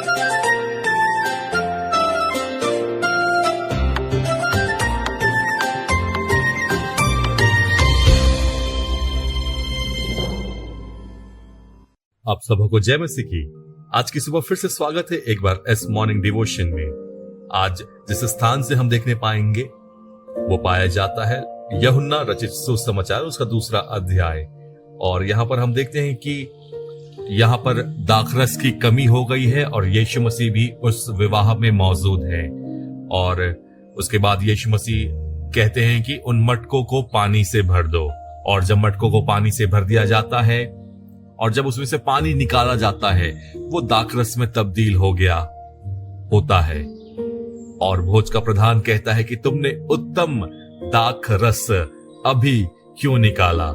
आप सबको जय मसीह की। आज की सुबह फिर से स्वागत है एक बार इस मॉर्निंग डिवोशन में। आज जिस स्थान से हम देखने पाएंगे वो पाया जाता है यूहन्ना रचित सुसमाचार उसका 2 अध्याय। और यहां पर हम देखते हैं कि यहां पर दाखरस की कमी हो गई है और यीशु मसीह भी उस विवाह में मौजूद है। और उसके बाद यीशु मसीह कहते हैं कि उन मटकों को पानी से भर दो। और जब मटकों को पानी से भर दिया जाता है और जब उसमें से पानी निकाला जाता है वो दाखरस में तब्दील हो गया होता है। और भोज का प्रधान कहता है कि तुमने उत्तम दाखरस अभी क्यों निकाला,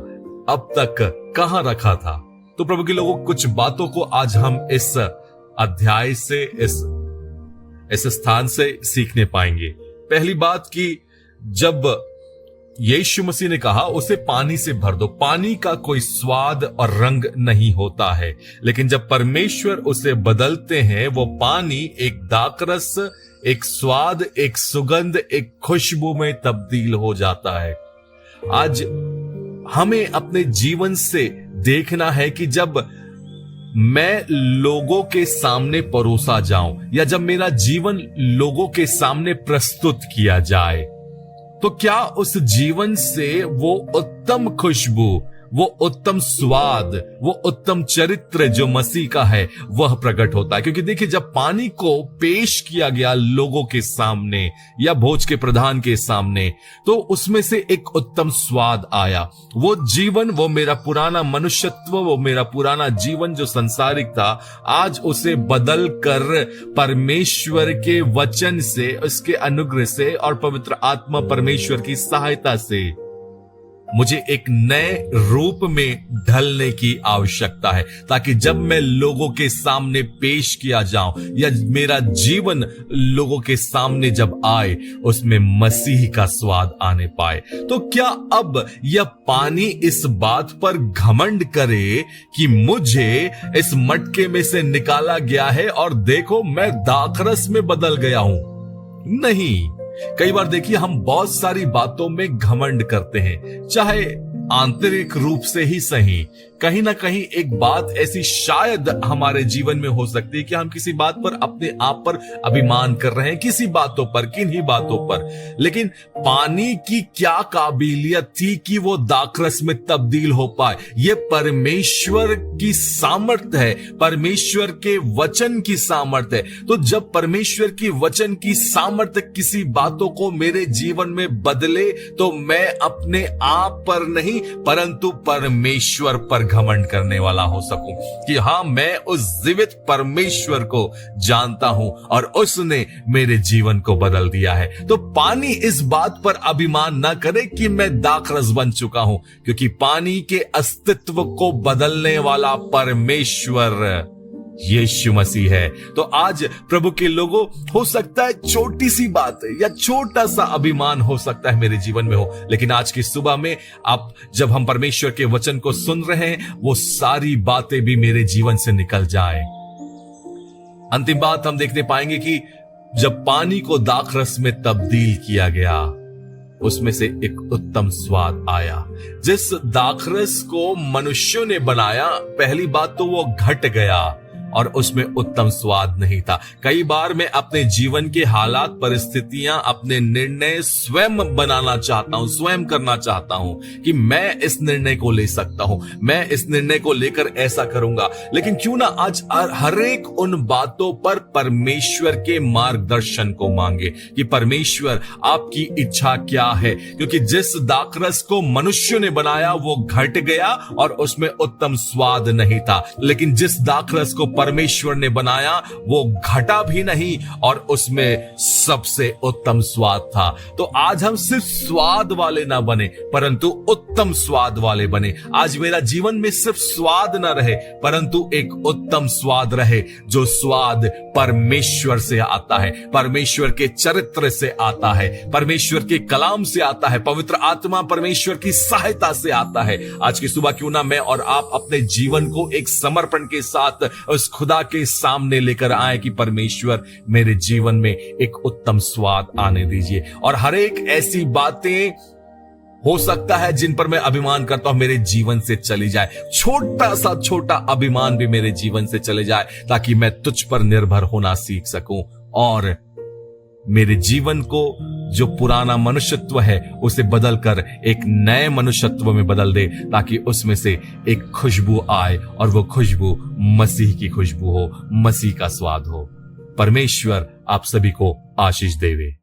अब तक कहां रखा था। तो प्रभु के लोगों, कुछ बातों को आज हम इस अध्याय से इस स्थान से सीखने पाएंगे। पहली बात कि जब यीशु मसीह ने कहा उसे पानी से भर दो, पानी का कोई स्वाद और रंग नहीं होता है, लेकिन जब परमेश्वर उसे बदलते हैं वो पानी एक दाखरस, एक स्वाद, एक सुगंध, एक खुशबू में तब्दील हो जाता है। आज हमें अपने जीवन से देखना है कि जब मैं लोगों के सामने परोसा जाऊं या जब मेरा जीवन लोगों के सामने प्रस्तुत किया जाए तो क्या उस जीवन से वो उत्तम खुशबू, वो उत्तम स्वाद, वो उत्तम चरित्र जो मसीह का है वह प्रकट होता है। क्योंकि देखिए, जब पानी को पेश किया गया लोगों के सामने या भोज के प्रधान के सामने तो उसमें से एक उत्तम स्वाद आया। वो जीवन, वो मेरा पुराना मनुष्यत्व, वो मेरा पुराना जीवन जो संसारिक था, आज उसे बदल कर परमेश्वर के वचन से, उसके अनुग्रह से और पवित्र आत्मा परमेश्वर की सहायता से मुझे एक नए रूप में ढलने की आवश्यकता है, ताकि जब मैं लोगों के सामने पेश किया जाऊं या मेरा जीवन लोगों के सामने जब आए उसमें मसीह का स्वाद आने पाए। तो क्या अब यह पानी इस बात पर घमंड करे कि मुझे इस मटके में से निकाला गया है और देखो मैं दाखरस में बदल गया हूं? नहीं। कई बार देखिए, हम बहुत सारी बातों में घमंड करते हैं, चाहे आंतरिक रूप से ही सही। कहीं ना कहीं एक बात ऐसी शायद हमारे जीवन में हो सकती है कि हम किसी बात पर अपने आप पर अभिमान कर रहे हैं, किसी बातों पर, किन्हीं बातों पर। लेकिन पानी की क्या काबिलियत थी कि वो दाखरस में तब्दील हो पाए? ये परमेश्वर की सामर्थ्य है, परमेश्वर के वचन की सामर्थ्य है। तो जब परमेश्वर की वचन की सामर्थ्य किसी बातों को मेरे जीवन में बदले तो मैं अपने आप पर नहीं परंतु परमेश्वर पर घमंड करने वाला हो सकूं कि हां, मैं उस जीवित परमेश्वर को जानता हूं और उसने मेरे जीवन को बदल दिया है। तो पानी इस बात पर अभिमान ना करे कि मैं दाखरस बन चुका हूं, क्योंकि पानी के अस्तित्व को बदलने वाला परमेश्वर यीशु मसीह है। तो आज प्रभु के लोगों, हो सकता है छोटी सी बात है या छोटा सा अभिमान हो सकता है मेरे जीवन में हो, लेकिन आज की सुबह में आप जब हम परमेश्वर के वचन को सुन रहे हैं वो सारी बातें भी मेरे जीवन से निकल जाए। अंतिम बात हम देखने पाएंगे कि जब पानी को दाखरस में तब्दील किया गया उसमें से एक उत्तम स्वाद आया। जिस दाखरस को मनुष्यों ने बनाया, पहली बात तो वो घट गया और उसमें उत्तम स्वाद नहीं था। कई बार मैं अपने जीवन के हालात, परिस्थितियां, अपने निर्णय स्वयं बनाना चाहता हूं, स्वयं करना चाहता हूं कि मैं इस निर्णय को ले सकता हूं, मैं इस निर्णय को लेकर ऐसा करूंगा। लेकिन क्यों ना आज हर एक उन बातों पर परमेश्वर के मार्गदर्शन को मांगे कि परमेश्वर आपकी इच्छा क्या है, क्योंकि जिस दाखरस को मनुष्य ने बनाया वो घट गया और उसमें उत्तम स्वाद नहीं था, लेकिन जिस दाखरस को परमेश्वर ने बनाया वो घटा भी नहीं और उसमें सबसे उत्तम स्वाद था। तो आज हम सिर्फ स्वाद वाले ना बने परंतु उत्तम स्वाद वाले बने। आज मेरा जीवन में सिर्फ स्वाद ना रहे परंतु एक उत्तम स्वाद रहे, जो स्वाद परमेश्वर से आता है, परमेश्वर के चरित्र से आता है, परमेश्वर के कलाम से आता है, पवित्र आत्मा परमेश्वर की सहायता से आता है। आज की सुबह क्यों ना मैं और आप अपने जीवन को एक समर्पण के साथ उस उस खुदा के सामने लेकर आए कि परमेश्वर मेरे जीवन में एक उत्तम स्वाद आने दीजिए। और हर एक ऐसी बातें हो सकता है जिन पर मैं अभिमान करता हूं मेरे जीवन से चली जाए, छोटा सा छोटा अभिमान भी मेरे जीवन से चले जाए, ताकि मैं तुझ पर निर्भर होना सीख सकूं और मेरे जीवन को जो पुराना मनुष्यत्व है उसे बदलकर एक नए मनुष्यत्व में बदल दे, ताकि उसमें से एक खुशबू आए और वो खुशबू मसीह की खुशबू हो, मसीह का स्वाद हो। परमेश्वर आप सभी को आशीष देवे।